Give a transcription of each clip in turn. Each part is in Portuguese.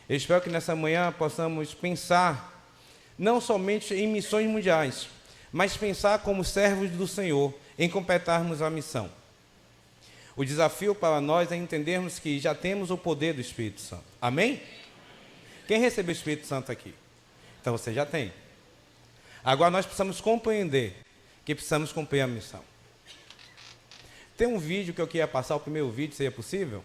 Eu espero que nessa manhã possamos pensar não somente em missões mundiais, mas pensar como servos do Senhor em completarmos a missão. O desafio para nós é entendermos que já temos o poder do Espírito Santo. Amém? Quem recebeu o Espírito Santo aqui? Então você já tem. Agora nós precisamos compreender que precisamos cumprir a missão. Tem um vídeo que eu queria passar, o primeiro vídeo, seria possível?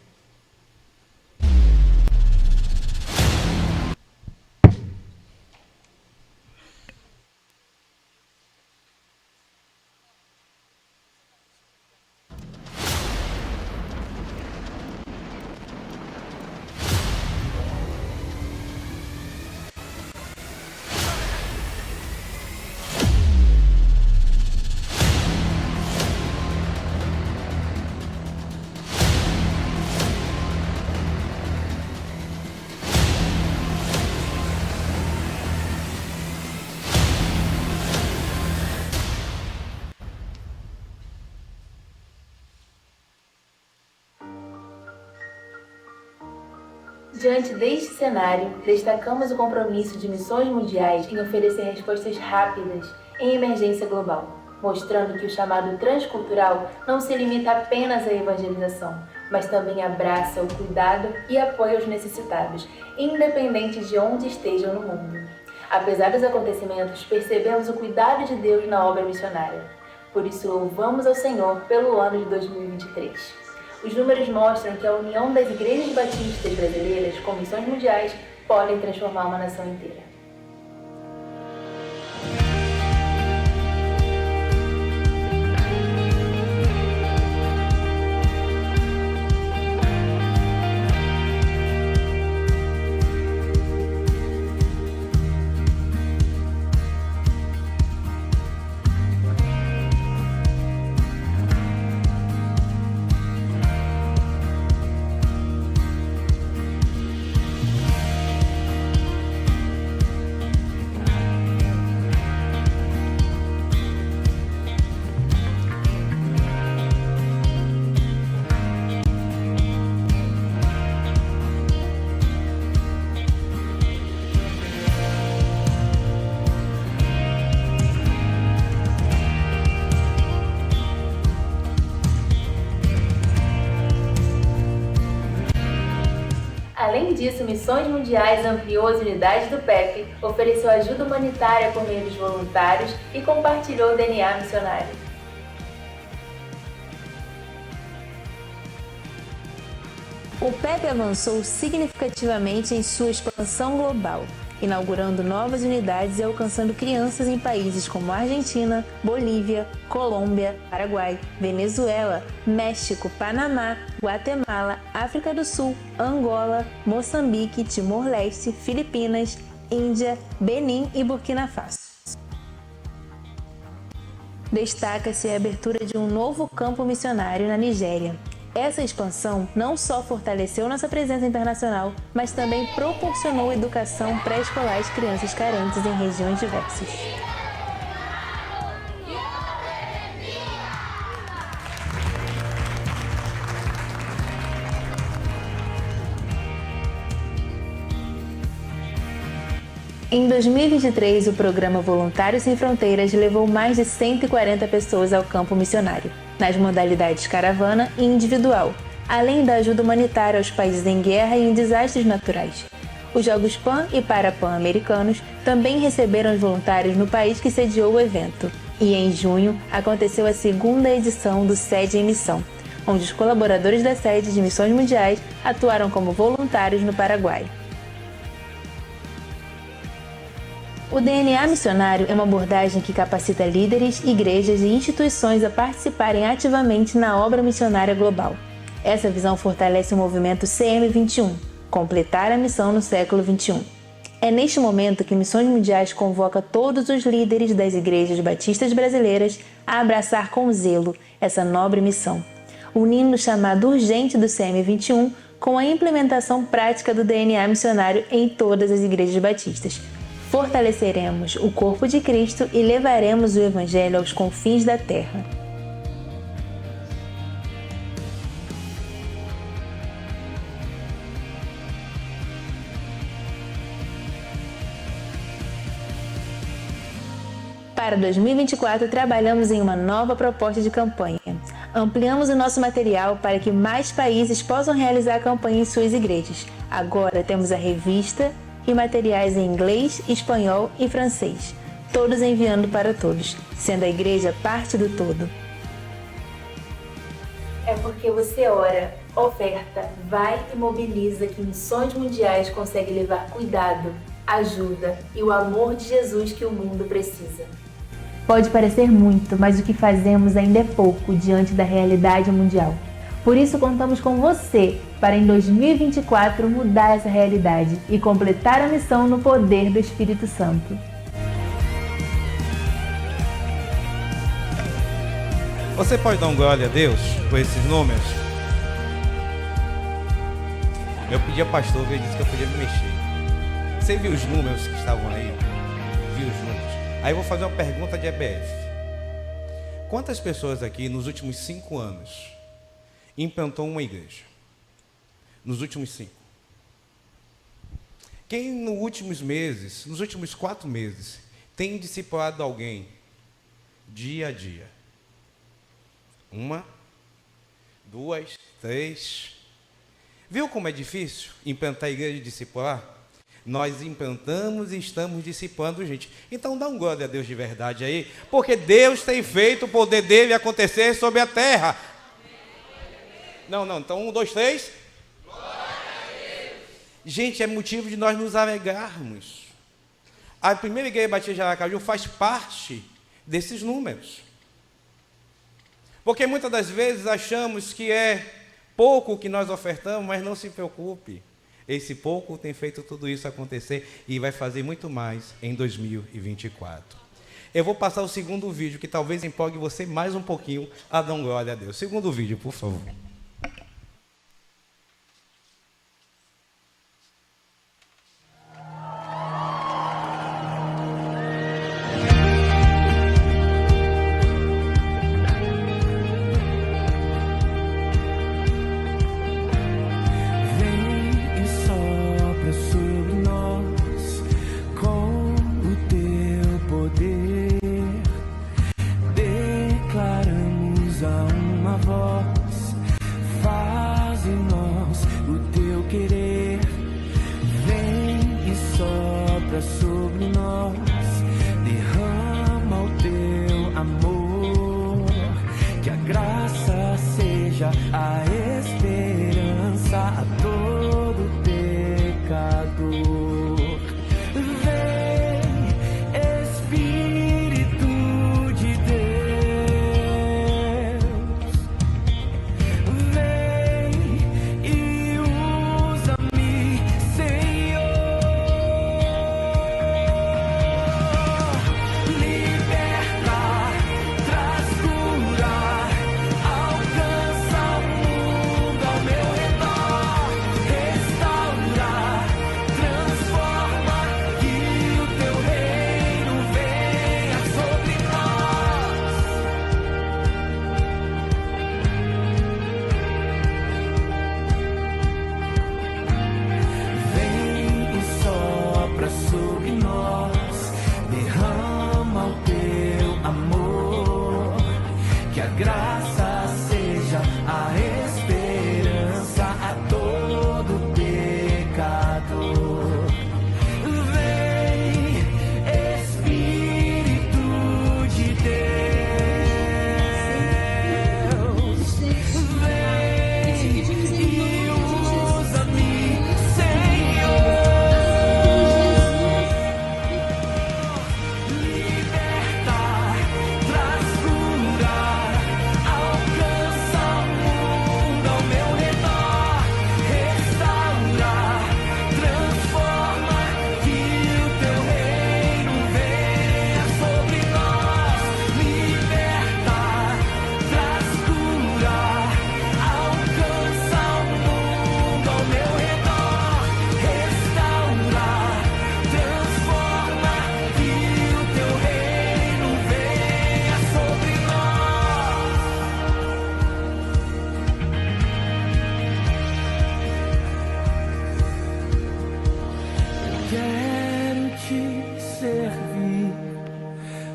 Diante deste cenário, destacamos o compromisso de missões mundiais em oferecer respostas rápidas em emergência global, mostrando que o chamado transcultural não se limita apenas à evangelização, mas também abraça o cuidado e apoio aos necessitados, independente de onde estejam no mundo. Apesar dos acontecimentos, percebemos o cuidado de Deus na obra missionária. Por isso, louvamos ao Senhor pelo ano de 2023. Os números mostram que a união das igrejas batistas brasileiras com missões mundiais podem transformar uma nação inteira. Além disso, Missões Mundiais ampliou as unidades do PEP, ofereceu ajuda humanitária por meio dos voluntários e compartilhou o DNA missionário. O PEP avançou significativamente em sua expansão global, inaugurando novas unidades e alcançando crianças em países como Argentina, Bolívia, Colômbia, Paraguai, Venezuela, México, Panamá, Guatemala, África do Sul, Angola, Moçambique, Timor-Leste, Filipinas, Índia, Benin e Burkina Faso. Destaca-se a abertura de um novo campo missionário na Nigéria. Essa expansão não só fortaleceu nossa presença internacional, mas também proporcionou educação pré-escolar às crianças carentes em regiões diversas. Em 2023, o programa Voluntários Sem Fronteiras levou mais de 140 pessoas ao campo missionário, nas modalidades caravana e individual, além da ajuda humanitária aos países em guerra e em desastres naturais. Os Jogos Pan e Parapan-Americanos também receberam os voluntários no país que sediou o evento. E em junho, aconteceu a segunda edição do Sede em Missão, onde os colaboradores da sede de Missões Mundiais atuaram como voluntários no Paraguai. O DNA missionário é uma abordagem que capacita líderes, igrejas e instituições a participarem ativamente na obra missionária global. Essa visão fortalece o movimento CM21, completar a missão no século XXI. É neste momento que Missões Mundiais convoca todos os líderes das igrejas batistas brasileiras a abraçar com zelo essa nobre missão, unindo o chamado urgente do CM21 com a implementação prática do DNA missionário em todas as igrejas batistas. Fortaleceremos o corpo de Cristo e levaremos o Evangelho aos confins da terra. Para 2024, trabalhamos em uma nova proposta de campanha. Ampliamos o nosso material para que mais países possam realizar a campanha em suas igrejas. Agora temos a revista e materiais em inglês, espanhol e francês, todos enviando para todos, sendo a igreja parte do todo. É porque você ora, oferta, vai e mobiliza que Missões Mundiais consegue levar cuidado, ajuda e o amor de Jesus que o mundo precisa. Pode parecer muito, mas o que fazemos ainda é pouco diante da realidade mundial. Por isso contamos com você para em 2024 mudar essa realidade e completar a missão no poder do Espírito Santo. Você pode dar um glória a Deus por esses números? Eu pedi ao pastor, ele disse que eu podia me mexer. Você viu os números que estavam aí? Viu os números? Aí eu vou fazer uma pergunta de EBF. Quantas pessoas aqui nos últimos 5 anos implantou uma igreja? Nos últimos 5. Quem nos últimos meses, nos últimos 4 meses, tem discipulado alguém dia a dia? 1, 2, 3. Viu como é difícil implantar a igreja e discipular? Nós implantamos e estamos discipulando gente. Então dá um glória a Deus de verdade aí, porque Deus tem feito o poder dele acontecer sobre a terra. Não, então 1, 2, 3. Glória a Deus. Gente, é motivo de nós nos alegrarmos. A primeira igreja batista de Aracaju faz parte desses números. Porque muitas das vezes achamos que é pouco que nós ofertamos, mas não se preocupe. Esse pouco tem feito tudo isso acontecer e vai fazer muito mais em 2024. Eu vou passar o segundo vídeo, que talvez empolgue você mais um pouquinho a dar um glória a Deus. Segundo vídeo, por favor.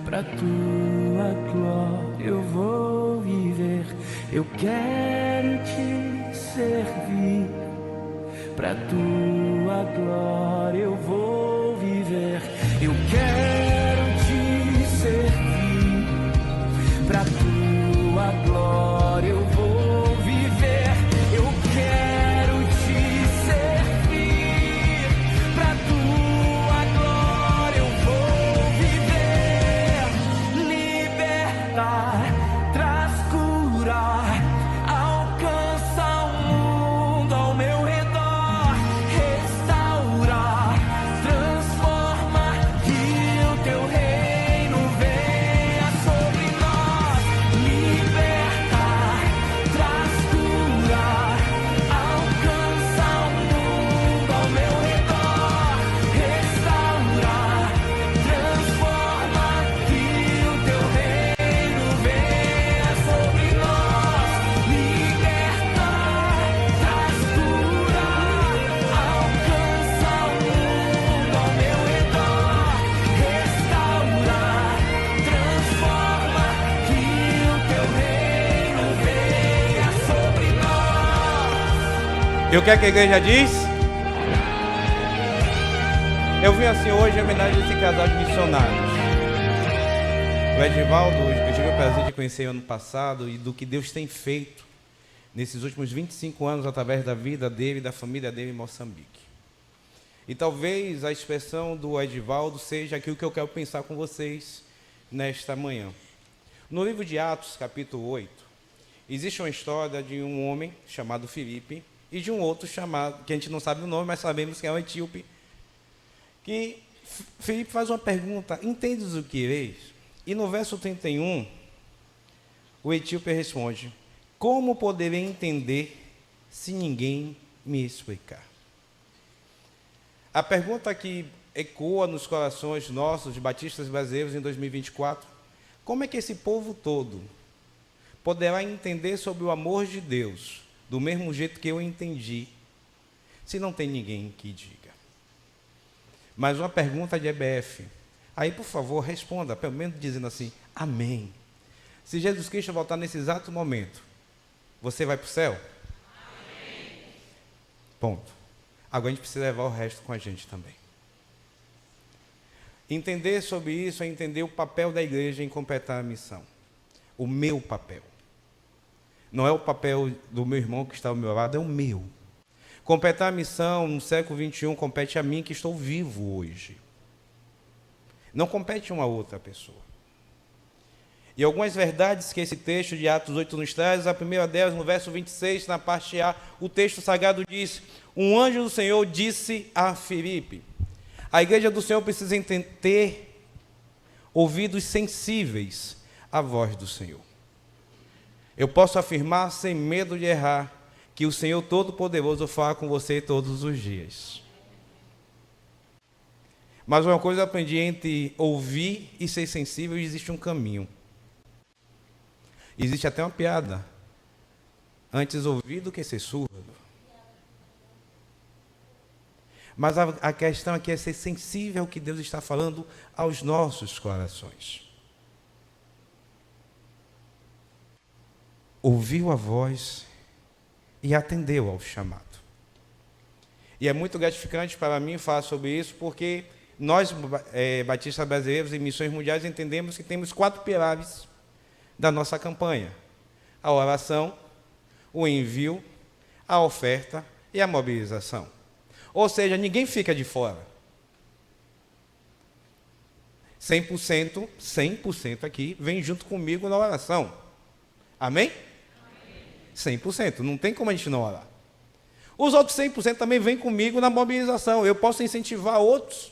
pra tua glória eu vou viver. Eu quero te servir. Pra tua glória eu vou viver. Eu quero te servir. Pra tua glória eu vou viver. Eu quero te servir. Pra tua glória eu vou viver. Libertar, traz cura, alcança o mundo ao meu redor. Restaura, transforma, que o teu reino venha sobre nós. Libertar, traz cura, alcança o mundo ao meu redor. Restaura, transforma, que o teu reino venha sobre nós. Libertar, traz cura, alcança o mundo ao meu redor. Restaura, transforma, que o teu reino venha sobre nós. E o que é que a igreja diz? Eu vim assim hoje em homenagem a esse casal de missionários. O Edivaldo, eu tive o prazer de conhecer ano passado e do que Deus tem feito nesses últimos 25 anos através da vida dele e da família dele em Moçambique. E talvez a expressão do Edivaldo seja aquilo que eu quero pensar com vocês nesta manhã. No livro de Atos, capítulo 8, existe uma história de um homem chamado Filipe e de um outro chamado, que a gente não sabe o nome, mas sabemos que é um etíope, que Filipe faz uma pergunta: entendes o que leis? E no verso 31, o etíope responde: como poderei entender se ninguém me explicar? A pergunta que ecoa nos corações nossos, de batistas brasileiros em 2024, como é que esse povo todo poderá entender sobre o amor de Deus do mesmo jeito que eu entendi, se não tem ninguém que diga? Mas uma pergunta de EBF. Aí, por favor, responda, pelo menos dizendo assim: amém. Se Jesus Cristo voltar nesse exato momento, você vai para o céu? Amém. Ponto. Agora a gente precisa levar o resto com a gente também. Entender sobre isso é entender o papel da igreja em completar a missão. O meu papel. Não é o papel do meu irmão que está ao meu lado, é o meu. Completar a missão no século XXI compete a mim, que estou vivo hoje. Não compete a uma outra pessoa. E algumas verdades que esse texto de Atos 8 nos traz, a primeira delas, no verso 26, na parte A, o texto sagrado diz: um anjo do Senhor disse a Filipe. A igreja do Senhor precisa ter ouvidos sensíveis à voz do Senhor. Eu posso afirmar, sem medo de errar, que o Senhor Todo-Poderoso fala com você todos os dias. Mas uma coisa eu aprendi: entre ouvir e ser sensível existe um caminho. Existe até uma piada: antes ouvir do que ser surdo. Mas a questão aqui é ser sensível ao que Deus está falando aos nossos corações. Ouviu a voz e atendeu ao chamado. E é muito gratificante para mim falar sobre isso, porque nós, batistas brasileiros em missões mundiais, entendemos que temos 4 pilares da nossa campanha: a oração, o envio, a oferta e a mobilização. Ou seja, ninguém fica de fora. 100% aqui vem junto comigo na oração. Amém? 100%, não tem como a gente não orar. Os outros 100% também vêm comigo na mobilização. Eu posso incentivar outros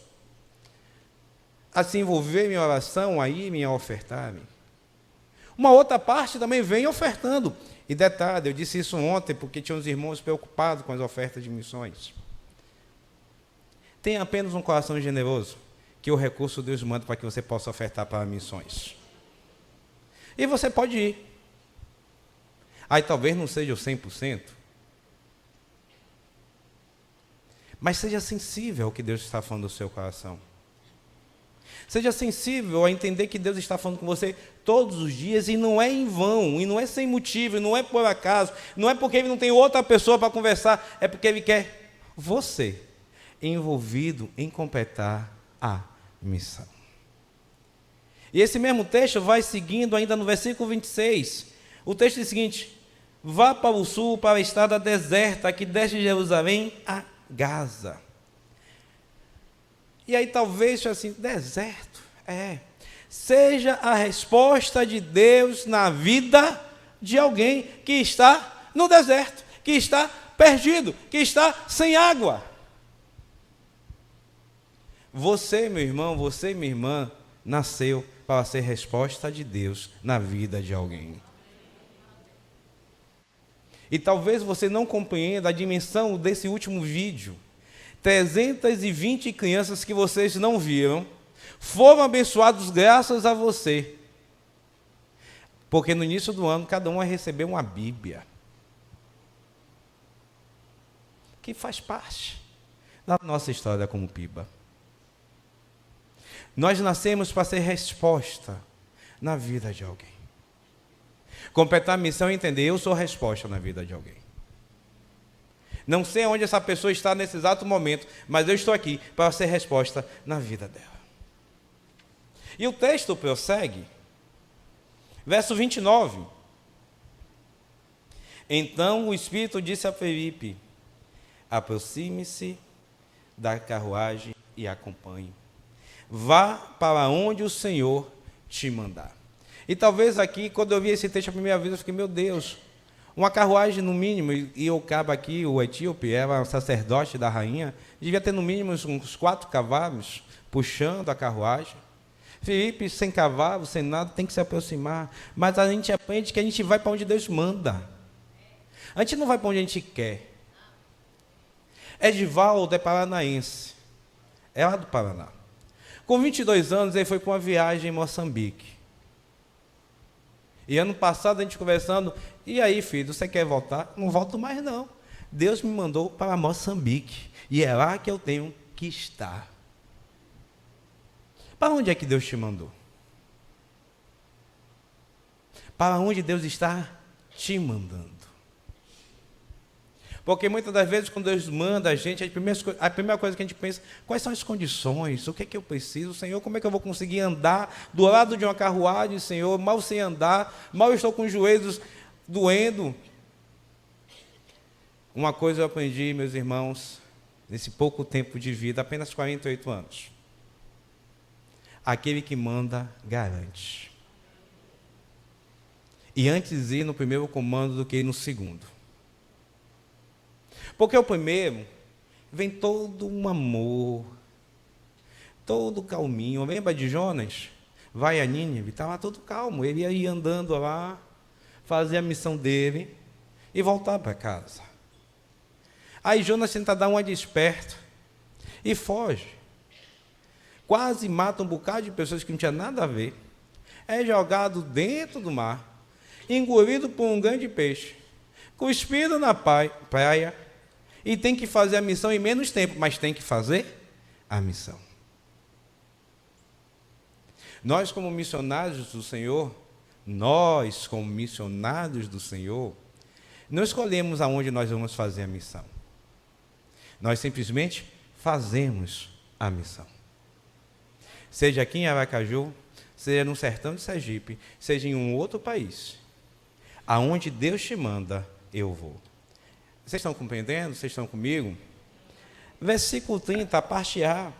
a se envolver em minha oração, a irem a ofertar-me. Uma outra parte também vem ofertando. E detalhe, eu disse isso ontem porque tinha uns irmãos preocupados com as ofertas de missões. Tenha apenas um coração generoso, que o recurso Deus manda para que você possa ofertar para missões. E você pode ir. Aí talvez não seja o 100%, mas seja sensível ao que Deus está falando do seu coração. Seja sensível a entender que Deus está falando com você todos os dias e não é em vão, e não é sem motivo, e não é por acaso, não é porque Ele não tem outra pessoa para conversar, é porque Ele quer você envolvido em completar a missão. E esse mesmo texto vai seguindo ainda no versículo 26. O texto diz o seguinte: vá para o sul, para a estrada deserta, que desce de Jerusalém a Gaza. E aí talvez assim, deserto, seja a resposta de Deus na vida de alguém que está no deserto, que está perdido, que está sem água. Você, meu irmão, você, minha irmã, nasceu para ser resposta de Deus na vida de alguém. E talvez você não compreenda a dimensão desse último vídeo. 320 crianças que vocês não viram foram abençoados graças a você. Porque no início do ano, cada um vai receber uma Bíblia. Que faz parte da nossa história como PIBA. Nós nascemos para ser resposta na vida de alguém. Completar a missão é entender, eu sou resposta na vida de alguém. Não sei onde essa pessoa está nesse exato momento, mas eu estou aqui para ser resposta na vida dela. E o texto prossegue. Verso 29. Então o Espírito disse a Felipe: aproxime-se da carruagem e acompanhe. Vá para onde o Senhor te mandar. E talvez aqui, quando eu vi esse texto a primeira vez, eu fiquei, meu Deus, uma carruagem no mínimo, e o cabo aqui, o etíope, era o sacerdote da rainha, devia ter no mínimo uns 4 cavalos puxando a carruagem. Felipe, sem cavalo, sem nada, tem que se aproximar. Mas a gente aprende que a gente vai para onde Deus manda. A gente não vai para onde a gente quer. Edivaldo é paranaense, é lá do Paraná. Com 22 anos, ele foi para uma viagem em Moçambique. E ano passado, a gente conversando, e aí, filho, você quer voltar? Não volto mais, não. Deus me mandou para Moçambique, e é lá que eu tenho que estar. Para onde é que Deus te mandou? Para onde Deus está te mandando? Porque muitas das vezes, quando Deus manda a gente, a primeira coisa que a gente pensa, quais são as condições? O que é que eu preciso? Senhor, como é que eu vou conseguir andar do lado de uma carruagem, Senhor? Mal sei andar, mal estou com os joelhos doendo. Uma coisa eu aprendi, meus irmãos, nesse pouco tempo de vida, apenas 48 anos. Aquele que manda, garante. E antes ir no primeiro comando do que ir no segundo. Porque o primeiro vem todo um amor, todo calminho. Lembra de Jonas? Vai a Nínive, estava todo calmo. Ele ia ir andando lá, fazer a missão dele e voltar para casa. Aí Jonas tenta dar uma de esperto e foge. Quase mata um bocado de pessoas que não tinham nada a ver. É jogado dentro do mar, engolido por um grande peixe, cuspido na praia, e tem que fazer a missão em menos tempo, mas tem que fazer a missão. Nós, como missionários do Senhor, não escolhemos aonde nós vamos fazer a missão. Nós simplesmente fazemos a missão. Seja aqui em Aracaju, seja no sertão de Sergipe, seja em um outro país. Aonde Deus te manda, eu vou. Vocês estão compreendendo? Vocês estão comigo? Versículo 30, a parte A.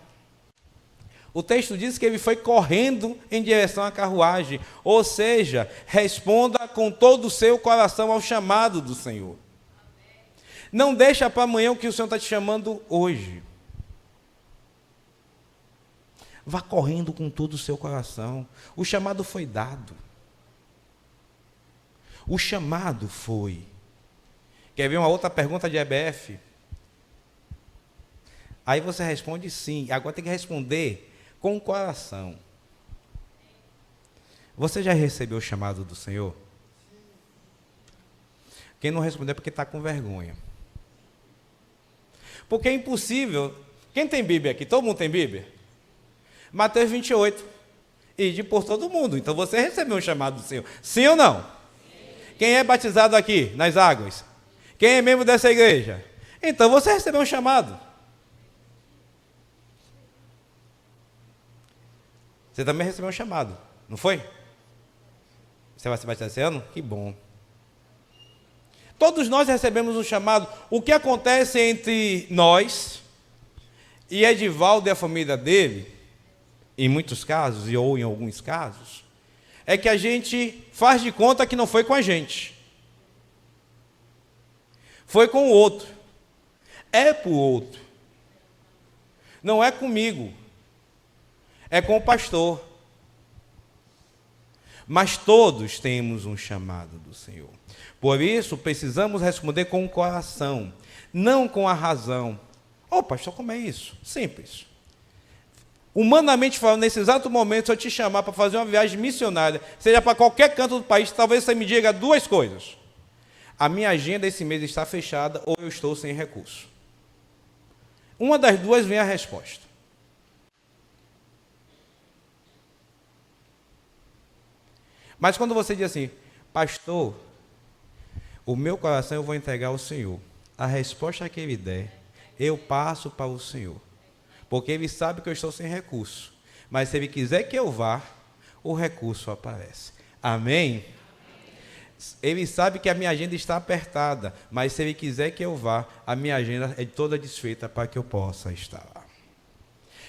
O texto diz que ele foi correndo em direção à carruagem. Ou seja, responda com todo o seu coração ao chamado do Senhor. Não deixa para amanhã o que o Senhor está te chamando hoje. Vá correndo com todo o seu coração. O chamado foi dado. O chamado foi. Quer ver uma outra pergunta de EBF? Aí você responde sim. Agora tem que responder com o coração. Você já recebeu o chamado do Senhor? Quem não respondeu é porque está com vergonha. Porque é impossível. Quem tem Bíblia aqui? Todo mundo tem Bíblia? Mateus 28. Ide por todo mundo. Então você recebeu um chamado do Senhor. Sim ou não? Quem é batizado aqui nas águas? Quem é membro dessa igreja? Então você recebeu um chamado. Você também recebeu um chamado, não foi? Você vai se batizar esse ano? Que bom. Todos nós recebemos um chamado. O que acontece entre nós e Edivaldo e a família dele, em muitos casos, ou em alguns casos, é que a gente faz de conta que não foi com a gente. Foi com o outro. É para o outro. Não é comigo. É com o pastor. Mas todos temos um chamado do Senhor. Por isso, precisamos responder com o coração, não com a razão. Ô, pastor, como é isso? Simples. Humanamente falando, nesse exato momento, se eu te chamar para fazer uma viagem missionária, seja para qualquer canto do país, talvez você me diga duas coisas. A minha agenda esse mês está fechada ou eu estou sem recurso. Uma das duas vem a resposta. Mas quando você diz assim, pastor, o meu coração eu vou entregar ao Senhor. A resposta que ele der, eu passo para o Senhor. Porque ele sabe que eu estou sem recurso. Mas se ele quiser que eu vá, o recurso aparece. Amém? Ele sabe que a minha agenda está apertada. Mas se ele quiser que eu vá, a minha agenda é toda desfeita para que eu possa estar lá.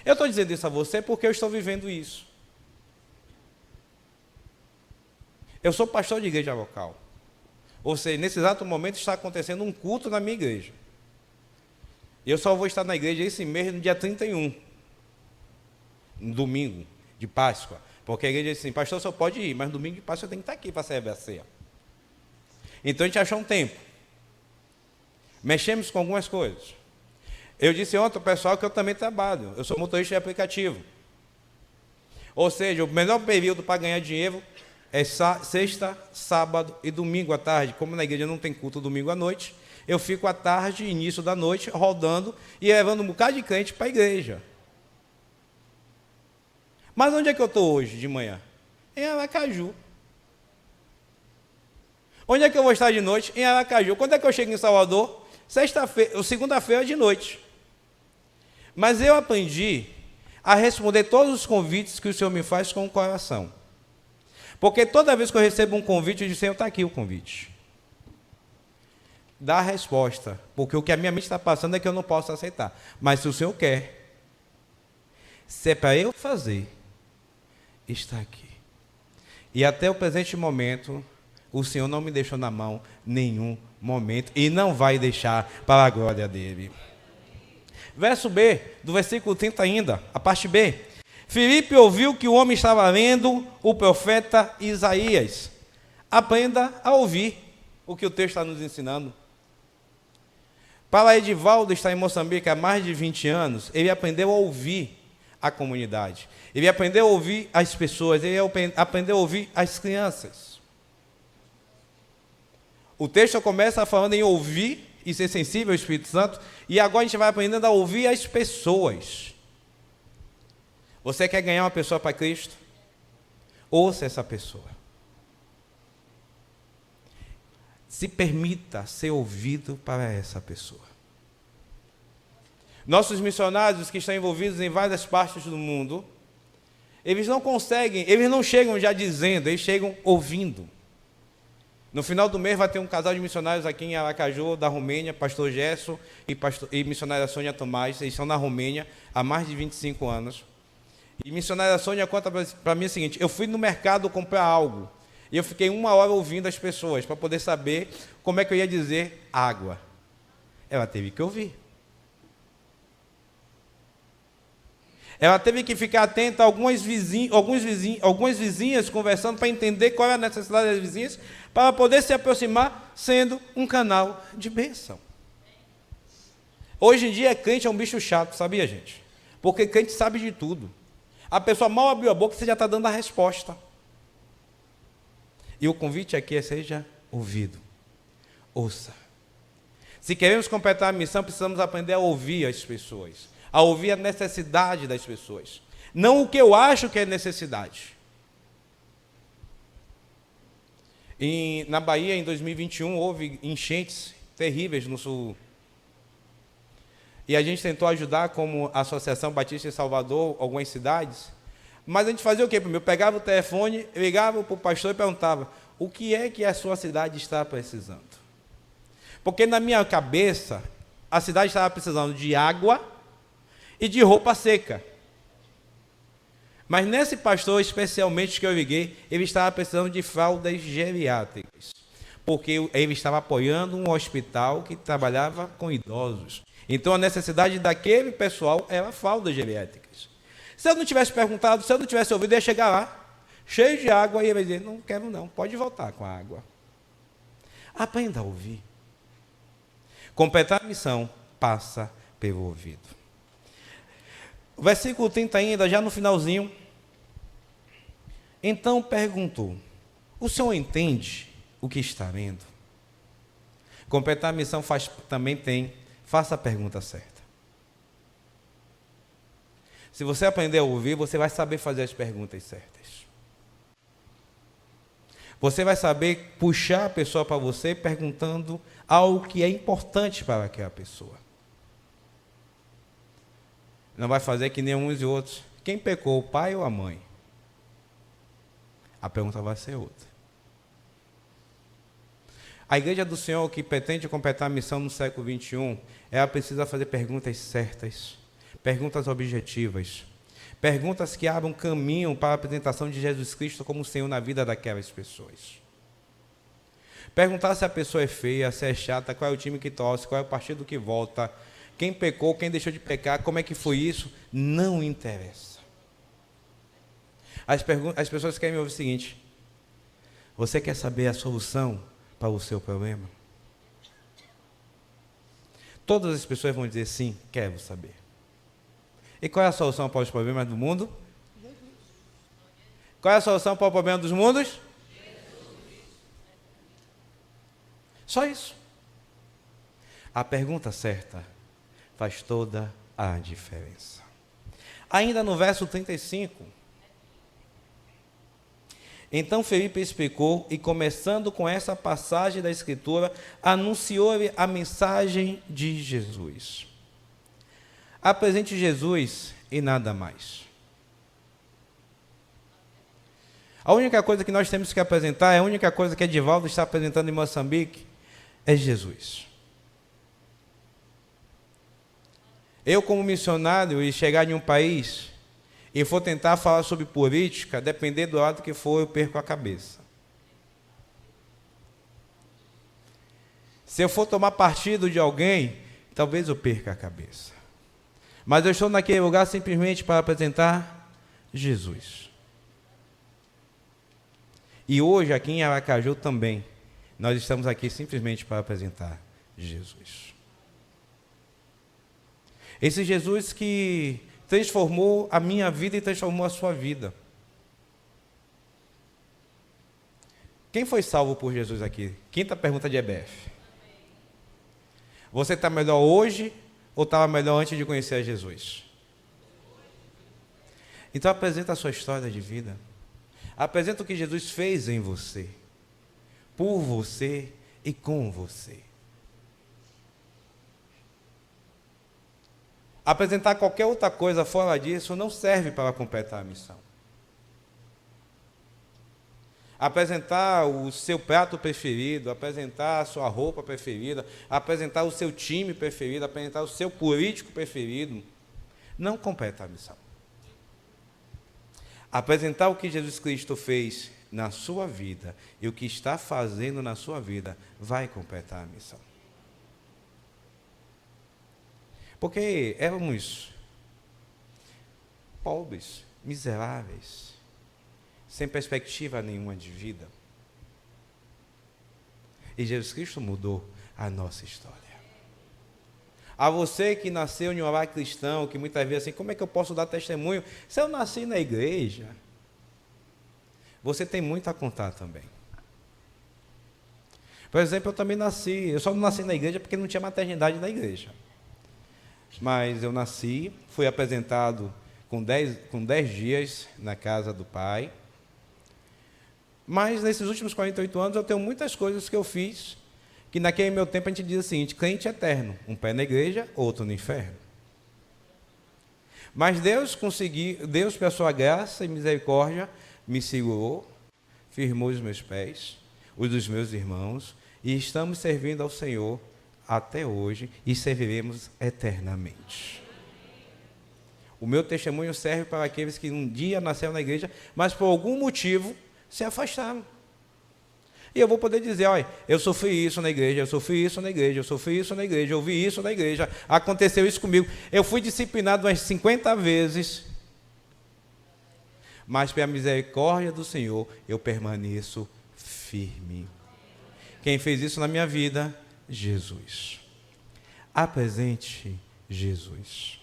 Eu estou dizendo isso a você porque eu estou vivendo isso. Eu sou pastor de igreja local. Ou seja, nesse exato momento está acontecendo um culto na minha igreja. Eu só vou estar na igreja esse mês no dia 31, no domingo de Páscoa. Porque a igreja disse assim, pastor, só pode ir, mas no domingo de Páscoa eu tenho que estar aqui para celebrar a ceia. Então a gente achou um tempo. Mexemos com algumas coisas. Eu disse ontem ao pessoal que eu também trabalho. Eu sou motorista de aplicativo. Ou seja, o melhor período para ganhar dinheiro é sexta, sábado e domingo à tarde. Como na igreja não tem culto domingo à noite, eu fico à tarde, início da noite, rodando e levando um bocado de crente para a igreja. Mas onde é que eu estou hoje, de manhã? Em Aracaju. Onde é que eu vou estar de noite? Em Aracaju. Quando é que eu chego em Salvador? Sexta-feira, ou segunda-feira de noite. Mas eu aprendi a responder todos os convites que o Senhor me faz com o coração. Porque toda vez que eu recebo um convite, eu digo, Senhor, está aqui o convite. Dá a resposta. Porque o que a minha mente está passando é que eu não posso aceitar. Mas se o Senhor quer, se é para eu fazer, está aqui. E até o presente momento, o Senhor não me deixou na mão nenhum momento. E não vai deixar para a glória dele. Verso B, do versículo 30 ainda, a parte B. Filipe ouviu que o homem estava lendo o profeta Isaías. Aprenda a ouvir o que o texto está nos ensinando. Para Edivaldo estar em Moçambique há mais de 20 anos, ele aprendeu a ouvir a comunidade. Ele aprendeu a ouvir as pessoas, ele aprendeu a ouvir as crianças. O texto começa falando em ouvir e ser sensível ao Espírito Santo, e agora a gente vai aprendendo a ouvir as pessoas. Você quer ganhar uma pessoa para Cristo? Ouça essa pessoa. Se permita ser ouvido para essa pessoa. Nossos missionários que estão envolvidos em várias partes do mundo, eles não conseguem, eles não chegam já dizendo, eles chegam ouvindo. No final do mês vai ter um casal de missionários aqui em Aracaju, da Romênia, pastor Gerson e missionária Sônia Tomás. Eles estão na Romênia há mais de 25 anos. E missionária Sônia conta para mim o seguinte, eu fui no mercado comprar algo, e eu fiquei 1 hora ouvindo as pessoas, para poder saber como é que eu ia dizer água. Ela teve que ouvir. Ela teve que ficar atenta a algumas vizinhas conversando para entender qual é a necessidade das vizinhas, para poder se aproximar, sendo um canal de bênção. Hoje em dia, crente é um bicho chato, sabia, gente? Porque crente sabe de tudo. A pessoa mal abriu a boca, você já está dando a resposta. E o convite aqui é seja ouvido. Ouça. Se queremos completar a missão, precisamos aprender a ouvir as pessoas. A ouvir a necessidade das pessoas. não o que eu acho que é necessidade. Na Bahia, em 2021, houve enchentes terríveis no sul. E a gente tentou ajudar, como a Associação Batista em Salvador, algumas cidades. Mas a gente fazia o quê? Eu pegava o telefone, ligava para o pastor e perguntava: o que é que a sua cidade está precisando? Porque na minha cabeça, a cidade estava precisando de água e de roupa seca. Mas nesse pastor, especialmente que eu liguei, ele estava precisando de fraldas geriátricas, porque ele estava apoiando um hospital que trabalhava com idosos. Então a necessidade daquele pessoal era fraldas geriátricas. Se eu não tivesse perguntado, se eu não tivesse ouvido, eu ia chegar lá, cheio de água, e ele ia dizer: não quero não, pode voltar com a água. Aprenda a ouvir. Completar a missão passa pelo ouvido. O versículo 30 ainda, já no finalzinho. Então perguntou: o senhor entende o que está lendo? Completar a missão faça a pergunta certa. Se você aprender a ouvir, você vai saber fazer as perguntas certas. Você vai saber puxar a pessoa para você perguntando algo que é importante para aquela pessoa. Não vai fazer que nem uns e outros. Quem pecou, o pai ou a mãe? A pergunta vai ser outra. A igreja do Senhor, que pretende completar a missão no século XXI, ela precisa fazer perguntas certas, perguntas objetivas, perguntas que abram caminho para a apresentação de Jesus Cristo como Senhor na vida daquelas pessoas. Perguntar se a pessoa é feia, se é chata, qual é o time que torce, qual é o partido que volta, quem pecou, quem deixou de pecar, como é que foi isso, não interessa. As pessoas querem ouvir o seguinte: você quer saber a solução para o seu problema? Todas as pessoas vão dizer: sim, quero saber. E qual é a solução para os problemas do mundo? Qual é a solução para o problema dos mundos? Só isso. A pergunta certa faz toda a diferença. Ainda no verso 35. Então Felipe explicou, e começando com essa passagem da Escritura, anunciou-lhe a mensagem de Jesus. Apresente Jesus e nada mais. A única coisa que nós temos que apresentar, a única coisa que Edivaldo está apresentando em Moçambique, é Jesus. Eu, como missionário, e chegar em um país e for tentar falar sobre política, dependendo do lado que for, eu perco a cabeça. Se eu for tomar partido de alguém, talvez eu perca a cabeça. Mas eu estou naquele lugar simplesmente para apresentar Jesus. E hoje, aqui em Aracaju também, nós estamos aqui simplesmente para apresentar Jesus. Esse Jesus que transformou a minha vida e transformou a sua vida. Quem foi salvo por Jesus aqui? Quinta pergunta de EBF. Você está melhor hoje ou estava melhor antes de conhecer a Jesus? Então apresenta a sua história de vida. Apresenta o que Jesus fez em você, por você e com você. Apresentar qualquer outra coisa fora disso não serve para completar a missão. Apresentar o seu prato preferido, apresentar a sua roupa preferida, apresentar o seu time preferido, apresentar o seu político preferido, não completa a missão. Apresentar o que Jesus Cristo fez na sua vida e o que está fazendo na sua vida vai completar a missão. Porque éramos pobres, miseráveis, sem perspectiva nenhuma de vida. E Jesus Cristo mudou a nossa história. A você que nasceu em um lar cristão, que muitas vezes assim, como é que eu posso dar testemunho se eu nasci na igreja? Você tem muito a contar também. Por exemplo, eu só não nasci na igreja porque não tinha maternidade na igreja. Mas eu nasci, fui apresentado com 10 dias na casa do Pai. Mas nesses últimos 48 anos eu tenho muitas coisas que eu fiz, que naquele meu tempo a gente diz o seguinte: crente eterno, um pé na igreja, outro no inferno. Mas Deus, pela sua graça e misericórdia, me segurou, firmou os meus pés, os dos meus irmãos, e estamos servindo ao Senhor até hoje e serviremos eternamente. O meu testemunho serve para aqueles que um dia nasceram na igreja, mas por algum motivo se afastaram. E eu vou poder dizer: olha, eu sofri isso na igreja, eu sofri isso na igreja, eu sofri isso na igreja, eu vi isso na igreja, aconteceu isso comigo. Eu fui disciplinado umas 50 vezes, mas pela misericórdia do Senhor eu permaneço firme. Quem fez isso na minha vida? Jesus. Apresente Jesus.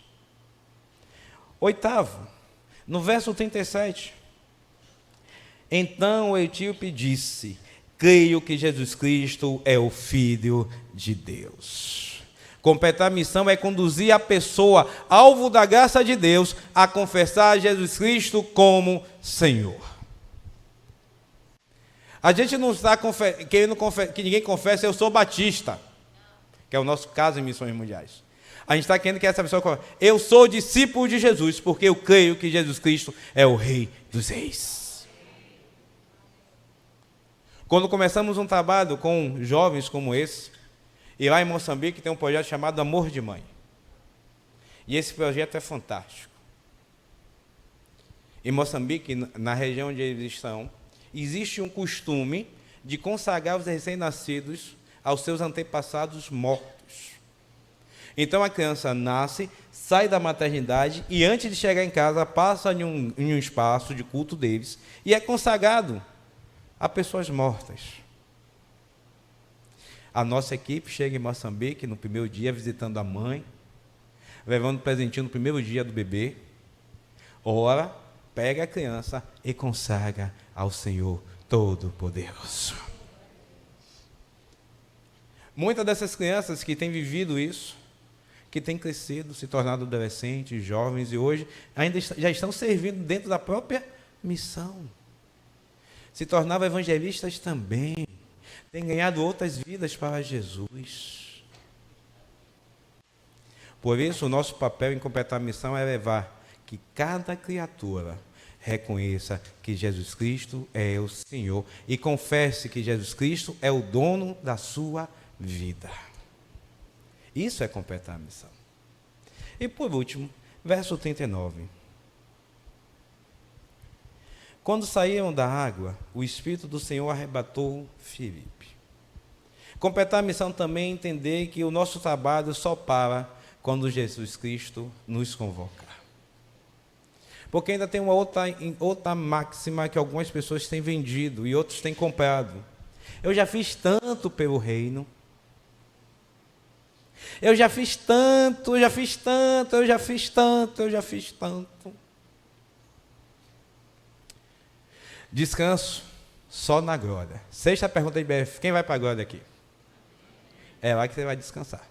Oitavo, no verso 37. Então o etíope disse: creio que Jesus Cristo é o Filho de Deus. Completar a missão é conduzir a pessoa, alvo da graça de Deus, a confessar Jesus Cristo como Senhor. A gente não está querendo que ninguém confesse: eu sou batista, que é o nosso caso em Missões Mundiais. A gente está querendo que essa pessoa confesse: eu sou discípulo de Jesus, porque eu creio que Jesus Cristo é o Rei dos Reis. Quando começamos um trabalho com jovens como esse, e lá em Moçambique tem um projeto chamado Amor de Mãe. E esse projeto é fantástico. Em Moçambique, na região onde eles estão, existe um costume de consagrar os recém-nascidos aos seus antepassados mortos. Então a criança nasce, sai da maternidade e antes de chegar em casa passa em um espaço de culto deles e é consagrado a pessoas mortas. A nossa equipe chega em Moçambique no primeiro dia visitando a mãe, levando presentinho no primeiro dia do bebê, ora, pega a criança e consagra ao Senhor Todo-Poderoso. Muitas dessas crianças que têm vivido isso, que têm crescido, se tornado adolescentes, jovens, e hoje ainda já estão servindo dentro da própria missão. Se tornavam evangelistas também, têm ganhado outras vidas para Jesus. Por isso, o nosso papel em completar a missão é levar que cada criatura reconheça que Jesus Cristo é o Senhor e confesse que Jesus Cristo é o dono da sua vida. Isso é completar a missão. E por último, verso 39. Quando saíram da água, o Espírito do Senhor arrebatou Filipe. Completar a missão também é entender que o nosso trabalho só para quando Jesus Cristo nos convocar. Porque ainda tem uma outra máxima que algumas pessoas têm vendido e outros têm comprado. Eu já fiz tanto pelo reino. Eu já fiz tanto, eu já fiz tanto, eu já fiz tanto, eu já fiz tanto. Descanso só na glória. Sexta pergunta de BF: quem vai para a glória aqui? É lá que você vai descansar.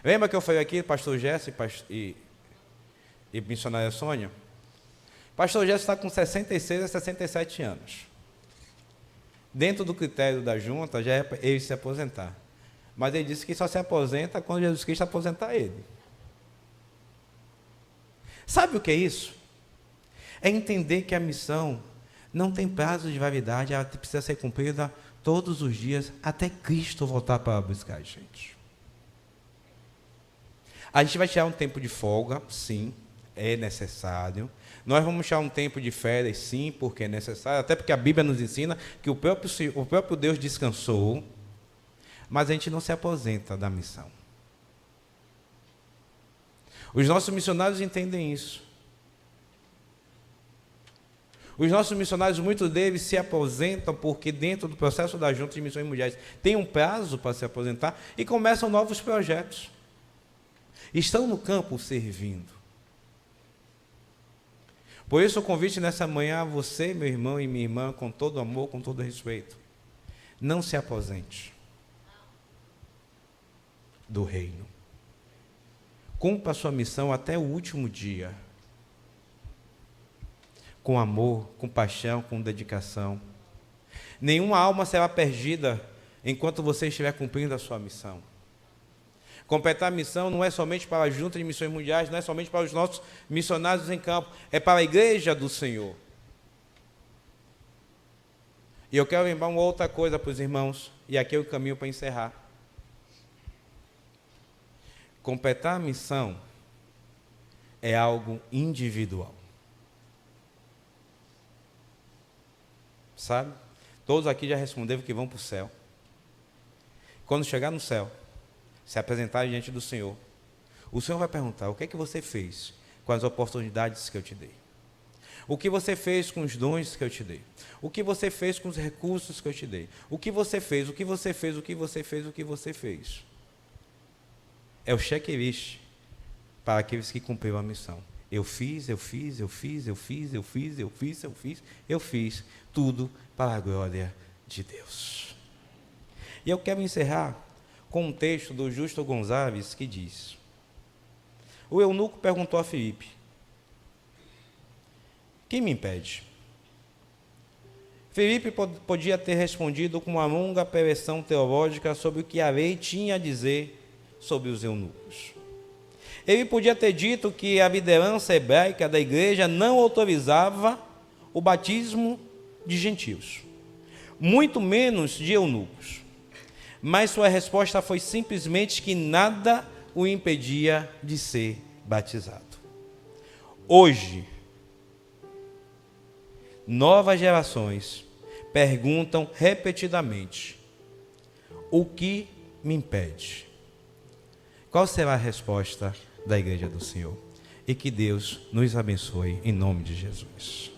Lembra que eu falei aqui, pastor Jesse e missionária Sônia? Pastor Jesse está com 66 a 67 anos. Dentro do critério da junta, já é para ele se aposentar. Mas ele disse que só se aposenta quando Jesus Cristo aposentar ele. Sabe o que é isso? É entender que a missão não tem prazo de validade, ela precisa ser cumprida todos os dias, até Cristo voltar para buscar a gente. A gente vai tirar um tempo de folga, sim, é necessário. Nós vamos tirar um tempo de férias, sim, porque é necessário, até porque a Bíblia nos ensina que o próprio Deus descansou, mas a gente não se aposenta da missão. Os nossos missionários entendem isso. Os nossos missionários, muitos deles se aposentam porque dentro do processo da Junta de Missões Mundiais tem um prazo para se aposentar e começam novos projetos. Estão no campo servindo. Por isso o convite nessa manhã a você, meu irmão e minha irmã, com todo amor, com todo respeito: não se aposente do reino. Cumpra a sua missão até o último dia. Com amor, com paixão, com dedicação. Nenhuma alma será perdida enquanto você estiver cumprindo a sua missão. Completar a missão não é somente para a Junta de Missões Mundiais, não é somente para os nossos missionários em campo, é para a igreja do Senhor. E eu quero lembrar uma outra coisa para os irmãos, e aqui é o caminho para encerrar. Completar a missão é algo individual. Sabe? Todos aqui já responderam que vão para o céu. Quando chegar no céu, se apresentar diante do Senhor, o Senhor vai perguntar: o que é que você fez com as oportunidades que eu te dei? O que você fez com os dons que eu te dei? O que você fez com os recursos que eu te dei? O que você fez, o que você fez, o que você fez, o que você fez? É o checklist para aqueles que cumpriram a missão. Eu fiz tudo para a glória de Deus. E eu quero encerrar com um texto do Justo Gonçalves que diz: o eunuco perguntou a Filipe: quem me impede? Filipe podia ter respondido com uma longa preleção teológica sobre o que a lei tinha a dizer sobre os eunucos. Ele podia ter dito que a liderança hebraica da igreja não autorizava o batismo de gentios, muito menos de eunucos. Mas sua resposta foi simplesmente que nada o impedia de ser batizado. Hoje, novas gerações perguntam repetidamente: o que me impede? Qual será a resposta da Igreja do Senhor? E que Deus nos abençoe em nome de Jesus.